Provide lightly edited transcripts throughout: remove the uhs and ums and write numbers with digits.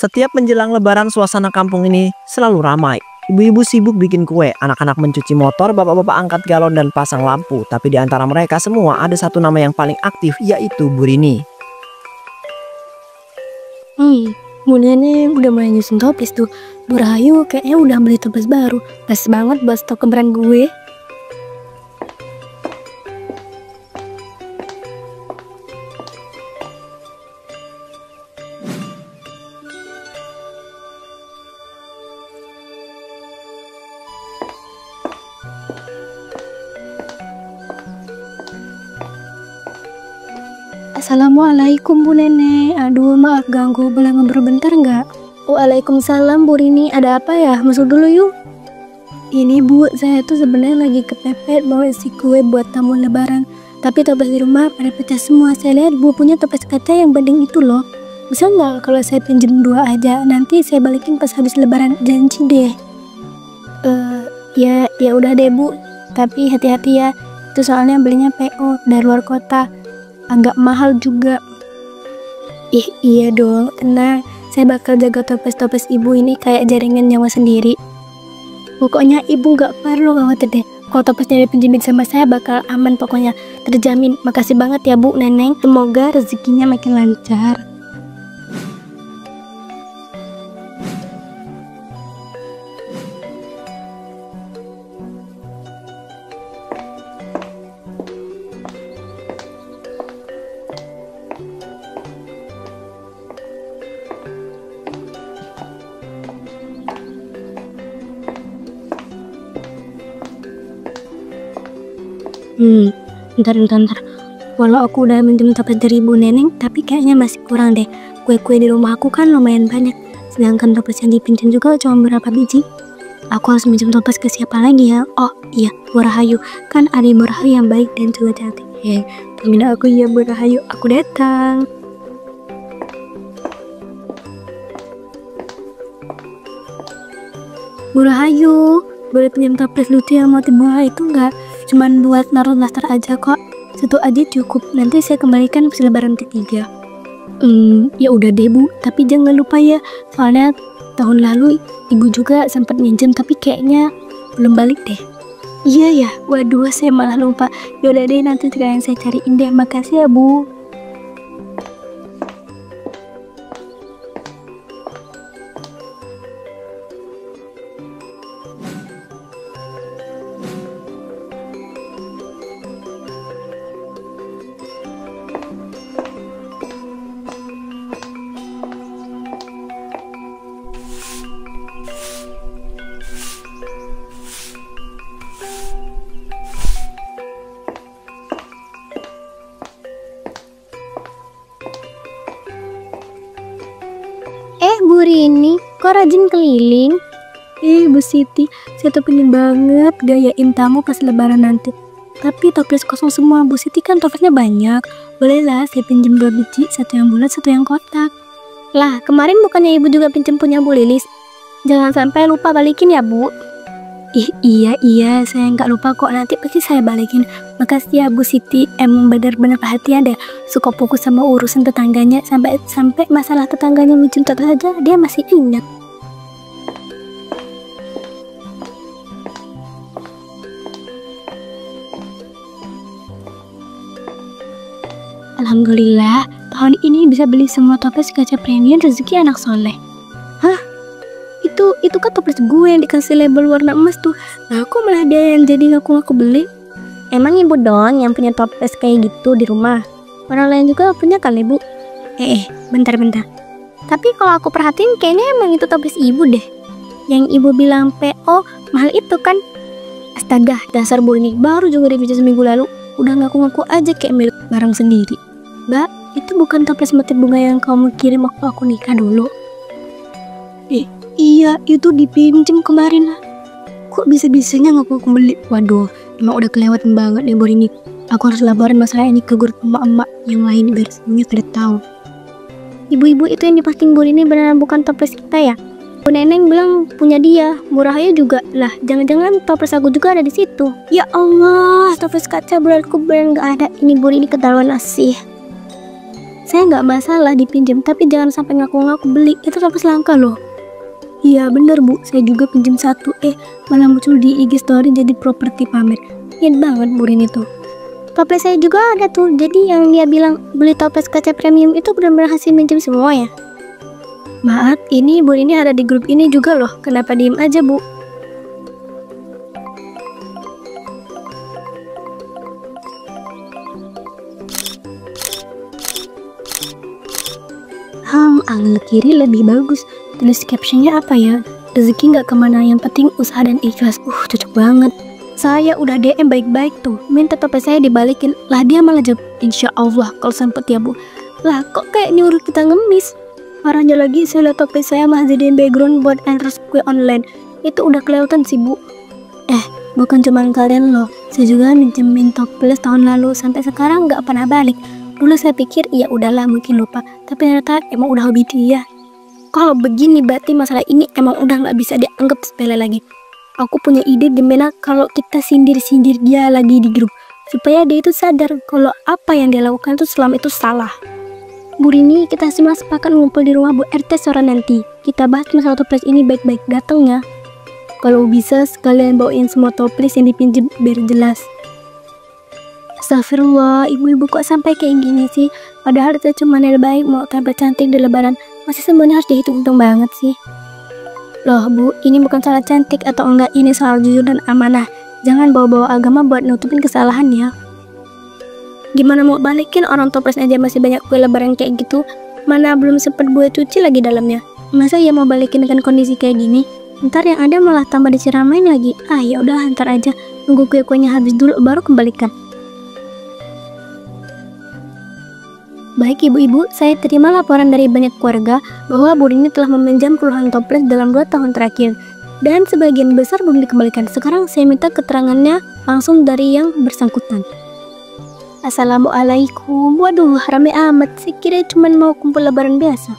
Setiap menjelang lebaran suasana kampung ini selalu ramai. Ibu-ibu sibuk bikin kue, anak-anak mencuci motor, bapak-bapak angkat galon dan pasang lampu. Tapi di antara mereka semua ada satu nama yang paling aktif, yaitu Bu Rini. Bu Neneng udah mulai nyusun toples tuh. Bu Rahayu kayaknya udah beli toples baru. Pas banget buat stok lebaran gue. Assalamualaikum Bu Nenek. Aduh maaf ganggu, boleh ngobrol bentar nggak? Waalaikumsalam Bu Rini, ada apa ya? Masuk dulu yuk. Ini Bu, saya tuh sebenarnya lagi kepepet bawa isi kue buat tamu lebaran. Tapi toples di rumah pada pecah semua. Saya lihat Bu punya toples kaca yang bening itu loh. Bisa nggak kalau saya pinjem 2 aja? Nanti saya balikin pas habis lebaran, janji deh. Ya udah deh Bu. Tapi hati-hati ya. Itu soalnya belinya PO dari luar kota. Agak mahal juga. Iya dong, tenang. Saya bakal jaga toples-toples ibu ini kayak jaringan nyawa sendiri. Pokoknya ibu gak perlu khawatir deh. Kalau toplesnya dipinjemin sama saya bakal aman pokoknya. Terjamin. Makasih banget ya Bu Neneng. Semoga rezekinya makin lancar. Bentar. Walau aku udah minjem toples dari Bu Neneng, tapi kayaknya masih kurang deh. Kue-kue di rumah aku kan lumayan banyak, sedangkan toples yang dipinjam juga cuma berapa biji. Aku harus minjem toples ke siapa lagi ya? Oh iya, Bu Rahayu. Kan ada Bu Rahayu yang baik dan juga cantik. Temenin aku ya Bu Rahayu, aku datang. Bu Rahayu, boleh pinjam toples lucu yang mau dibuang itu nggak? Cuman buat naruh daster aja kok. Satu aja cukup. Nanti saya kembalikan pas lebaran ketiga. Ya udah deh Bu. Tapi jangan lupa ya. Soalnya tahun lalu ibu juga sempat minjem tapi kayaknya belum balik deh. Iya ya. Waduh, saya malah lupa. Yaudah deh, nanti sekarang saya cariin deh. Makasih ya Bu. Bu Rini, kok rajin keliling? Bu Siti, saya tuh pengen banget gayain tamu pas lebaran nanti. Tapi toples kosong semua. Bu Siti kan toplesnya banyak. Bolehlah saya pinjem 2 biji, 1 yang bulat, 1 yang kotak. Lah, kemarin bukannya ibu juga pinjem punya Bu Lilis? Jangan sampai lupa balikin ya Bu. Iya, saya nggak lupa kok, nanti pasti saya balikin. Makasih ya Bu Siti, emang benar-benar perhatian deh. Suka fokus sama urusan tetangganya, sampai masalah tetangganya minjem toples aja dia masih ingat. Alhamdulillah, tahun ini bisa beli semua toples kaca premium rezeki anak soleh. Hah? Itu kan toples gue yang dikasih label warna emas tuh. Nah, kok malah dia yang jadi ngaku-ngaku beli? Emang ibu dong yang punya toples kayak gitu di rumah? Orang lain juga punya kali Bu. Bentar. Tapi kalau aku perhatiin kayaknya emang itu toples ibu deh. Yang ibu bilang PO mahal itu kan? Astaga, dasar Bu ini baru juga review seminggu lalu. Udah ngaku-ngaku aja kayak milik barang sendiri. Mbak, itu bukan toples motif bunga yang kamu kirim waktu aku nikah dulu? Iya, itu dipinjem kemarin lah. Kok bisa-bisanya ngaku beli? Waduh, emang udah kelewatan banget deh Bu ini. Aku harus laporin masalah ini ke grup emak-emak yang lain biar semuanya pada tahu. Ibu-ibu itu yang diposting Bu ini beneran bukan toples kita ya? Bu Neneng bilang punya dia. Bu Rahayu juga. Lah, jangan-jangan toples aku juga ada di situ. Ya Allah, toples kaca berarti beneran gak ada. Ini Bu ini keterlaluan asih. Saya nggak masalah dipinjam, tapi jangan sampai ngaku-ngaku beli. Itu toples langka loh. Iya bener bu, saya juga pinjam satu. Malah muncul di IG story jadi properti pamer. Niat banget bu Rini tuh. Toples saya juga ada tuh. Jadi yang dia bilang beli toples kaca premium itu benar-benar hasil minjem semua ya. Maaf, ini Bu Rini ada di grup ini juga loh. Kenapa diem aja bu? Angle kiri lebih bagus. Tulis captionnya apa ya? Rezeki nggak kemana, yang penting usaha dan ikhlas. Cocok banget. Saya udah DM baik-baik tuh, minta toples saya dibalikin. Lah dia malah jawab, insya Allah kalau sempet ya bu. Lah kok kayak nyuruh kita ngemis? Parahnya lagi saya lihat toples saya masih jadiin background buat endorse kue online. Itu udah kelihatan sih bu. Bukan cuma kalian loh, saya juga minjemin toples tahun lalu sampai sekarang nggak pernah balik. Dulu saya pikir ya udahlah mungkin lupa, tapi ternyata emang udah hobi dia. Kalau begini berarti masalah ini emang udah nggak bisa dianggap sepele lagi. Aku punya ide gimana kalau kita sindir-sindir dia lagi di grup, supaya dia itu sadar kalau apa yang dia lakukan itu selama itu salah. Bu Rini, kita semua sepakat ngumpul di rumah Bu RT sore nanti. Kita bahas masalah toples ini baik-baik, datang ya. Kalau bisa sekalian bawain semua toples yang dipinjam biar jelas. Astagfirullah, ibu-ibu kok sampai kayak gini sih? Padahal itu cuma niat baik mau tampil cantik di lebaran. Masih semuanya harus dihitung-hitung banget sih. Loh bu, ini bukan salah cantik atau enggak, ini soal jujur dan amanah. Jangan bawa-bawa agama buat nutupin kesalahan ya. Gimana mau balikin orang toples aja masih banyak kue lebaran kayak gitu? Mana belum sempet gue cuci lagi dalamnya. Masa ya mau balikin dengan kondisi kayak gini? Ntar yang ada malah tambah diceramain lagi. Ya udah, ntar aja nunggu kue-kuenya habis dulu baru kembalikan. Baik ibu-ibu, saya terima laporan dari banyak keluarga bahwa Bu Rini telah meminjam puluhan toples dalam 2 tahun terakhir. Dan sebagian besar belum dikembalikan. Sekarang saya minta keterangannya langsung dari yang bersangkutan. Assalamualaikum. Waduh, rame amat. Saya kira cuma mau kumpul lebaran biasa.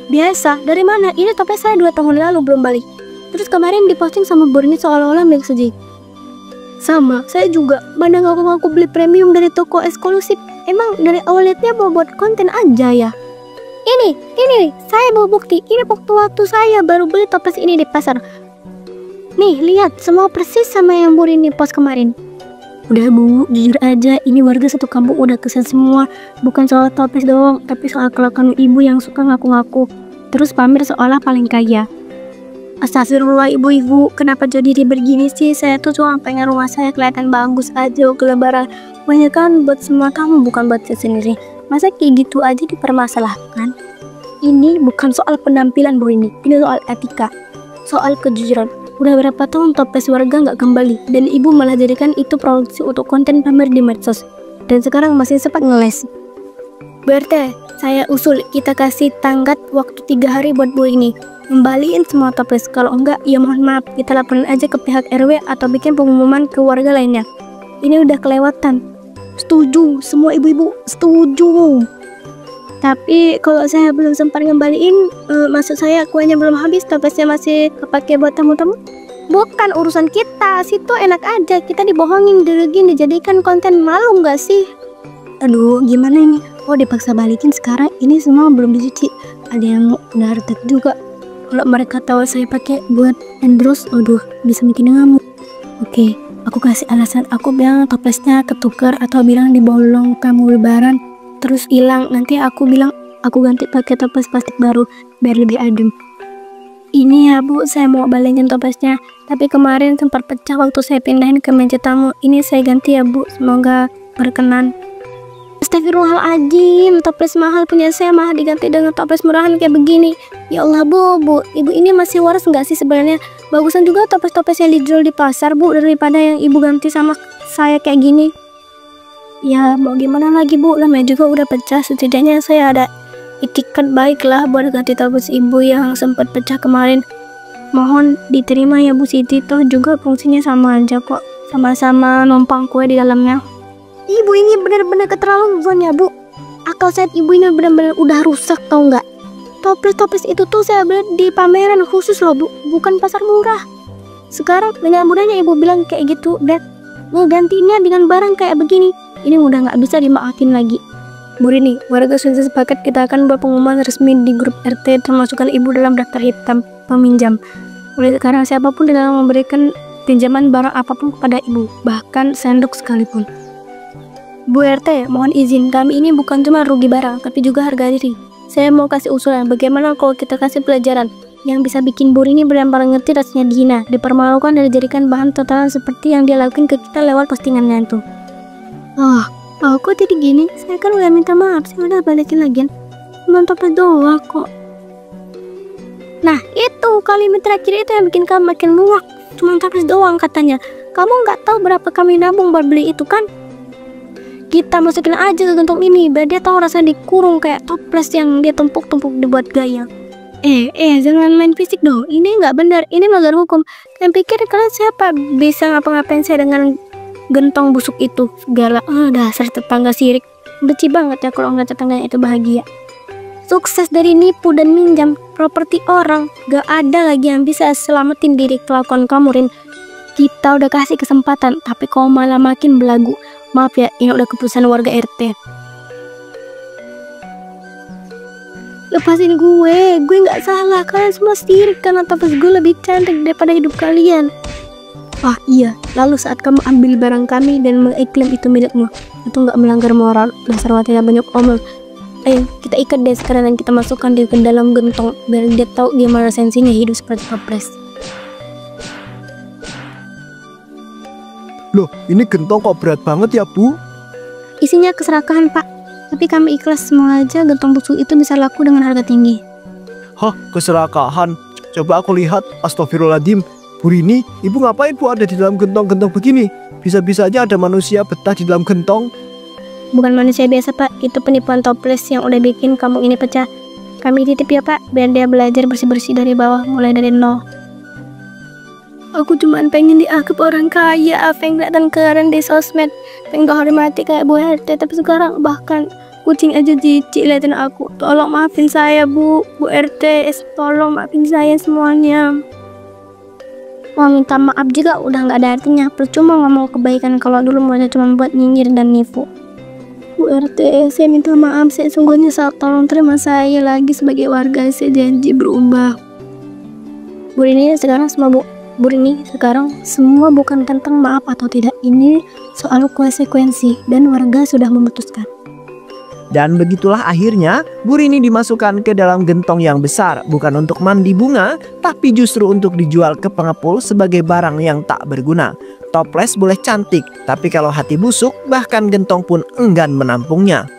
Biasa? Dari mana? Ini toples saya 2 tahun lalu belum balik. Terus kemarin diposting sama Bu Rini seolah-olah milik sejati. Sama, saya juga. Mana ngaku-ngaku beli premium dari toko eksklusif. Emang dari awalnya buat konten aja ya? Ini, saya bawa bukti. Ini waktu saya baru beli toples ini di pasar. Nih, lihat, semua persis sama yang Bu Rini post kemarin. Udah bu, jujur aja, ini warga satu kampung udah kesel semua. Bukan soal toples doang, tapi soal kelakuan ibu yang suka ngaku-ngaku. Terus pamer seolah paling kaya. Astagfirullah ibu-ibu, kenapa jadi ribet begini sih? Saya tuh cuma pengen rumah saya kelihatan bagus aja ke lebaran. Banyak kan buat semua kamu, bukan buat saya sendiri. Masa kayak gitu aja dipermasalahkan? Ini bukan soal penampilan Bu Rini, ini soal etika, soal kejujuran. Udah berapa tahun toples warga nggak kembali, dan ibu malah jadikan itu produksi untuk konten pamer di medsos. Dan sekarang masih sempat ngeles. Berarti saya usul kita kasih tanggat waktu 3 hari buat Bu Rini ngembaliin semua toples. Kalau enggak, ya mohon maaf, kita laporin aja ke pihak RW atau bikin pengumuman ke warga lainnya. Ini udah kelewatan. Setuju, semua ibu-ibu setuju. Tapi kalau saya belum sempat ngembaliin, maksud saya kuenya belum habis, toplesnya masih kepake buat tamu-tamu. Bukan urusan kita, situ enak aja, kita dibohongin, dirugin, dijadikan konten, malu nggak sih? Aduh, gimana ini? Dipaksa balikin sekarang, ini semua belum dicuci. Ada yang udah retak juga. Kalau mereka tahu saya pakai buat endorse, bisa bikin ngamuk. Oke, aku kasih alasan. Aku bilang toplesnya ketukar atau bilang dibolong kamu lebaran terus hilang. Nanti aku bilang aku ganti pakai toples plastik baru biar lebih adem. Ini ya bu, saya mau balikin toplesnya, tapi kemarin sempat pecah waktu saya pindahin ke meja tamu. Ini saya ganti ya bu, semoga berkenan. Astagfirullahaladzim, toples mahal punya saya malah diganti dengan toples murahan kayak begini. Ya Allah bu, ibu ini masih waras nggak sih sebenarnya? Bagusan juga toples-toples yang dijual di pasar bu, daripada yang ibu ganti sama saya kayak gini. Ya mau gimana lagi bu, namanya juga udah pecah. Setidaknya saya ada itikat baik lah buat ganti toples ibu yang sempat pecah kemarin. Mohon diterima ya Bu Siti, toh juga fungsinya sama aja kok, sama-sama numpang kue di dalamnya. Ibu ini benar-benar keterlaluan ya bu. Akal sehat ibu ini benar-benar udah rusak, tau nggak? Toples-toples itu tuh saya beli di pameran khusus loh bu, bukan pasar murah. Sekarang dengan mudahnya ibu bilang kayak gitu, dan ngegantinya dengan barang kayak begini. Ini udah nggak bisa dimaafin lagi. Bu Rini, warga sudah sepakat kita akan buat pengumuman resmi di grup RT termasukkan ibu dalam daftar hitam peminjam. Mulai sekarang siapapun tidak memberikan pinjaman barang apapun kepada ibu, bahkan sendok sekalipun. Bu RT, mohon izin, kami ini bukan cuma rugi barang, tapi juga harga diri. Saya mau kasih usulan, bagaimana kalau kita kasih pelajaran yang bisa bikin Bu Rini benar-benar ngerti rasanya dihina, dipermalukan dan dijadikan bahan tontonan seperti yang dia lakukan ke kita lewat postingannya itu. Kok jadi gini? Saya kan udah minta maaf, saya udah balikin lagi. Cuma toples doang kok. Nah, itu kalimat terakhir itu yang bikin kamu makin muak. Cuma toples doang katanya. Kamu nggak tahu berapa kami nabung buat beli itu kan? Kita masukin aja ke gentong ini biar dia tahu rasanya dikurung kayak toples yang dia tumpuk-tumpuk dibuat gaya. Jangan main fisik dong. Ini nggak benar. Ini melanggar hukum. Kalian pikir kalian siapa bisa ngapa-ngapain saya dengan gentong busuk itu segala. Dasar tetangga sirik. Benci banget ya kalau ngeliat tetangganya itu bahagia. Sukses dari nipu dan minjam properti orang. Gak ada lagi yang bisa selamatin diri kelakuan kamu, Rin. Kita udah kasih kesempatan, tapi kau malah makin belagu. Maaf ya, ini udah keputusan warga RT. Lepasin gue nggak salah. Kalian semua sirik karena toples gue lebih cantik daripada hidup kalian. Iya, lalu saat kamu ambil barang kami dan mengklaim itu milikmu, itu nggak melanggar moral. Dasar wanita banyak omong. Ayo, kita ikat deh sekarang dan kita masukkan dia ke dalam gentong biar dia tahu gimana sensinya hidup seperti toples. Loh, ini gentong kok berat banget ya, Bu? Isinya keserakahan, Pak. Tapi kami ikhlas, semua aja gentong busuk itu bisa laku dengan harga tinggi. Hah, keserakahan? Coba aku lihat. Astagfirullahaladzim. Bu Rini, ibu ngapain Bu ada di dalam gentong-gentong begini? Bisa-bisanya ada manusia betah di dalam gentong. Bukan manusia biasa, Pak. Itu penipuan toples yang udah bikin kamu ini pecah. Kami titip ya, Pak, biar dia belajar bersih-bersih dari bawah, mulai dari nol. Aku cuma pengen dianggap orang kaya, pengen kelihatan keren di sosmed, pengen hormati kayak Bu RT, tapi sekarang bahkan kucing aja jijik liatin aku. Tolong maafin saya, Bu RT, tolong maafin saya semuanya. Mau minta maaf juga udah nggak ada artinya, percuma ngomong kebaikan kalau dulu maunya cuma buat nyinyir dan nipu. Bu RT, saya minta maaf, saya sungguh nyesal, tolong terima saya lagi sebagai warga, saya janji berubah. Bu Rini, sekarang semua bukan tentang maaf atau tidak, ini soal konsekuensi dan warga sudah memutuskan. Dan begitulah akhirnya Bu Rini dimasukkan ke dalam gentong yang besar, bukan untuk mandi bunga, tapi justru untuk dijual ke pengepul sebagai barang yang tak berguna. Toples boleh cantik, tapi kalau hati busuk, bahkan gentong pun enggan menampungnya.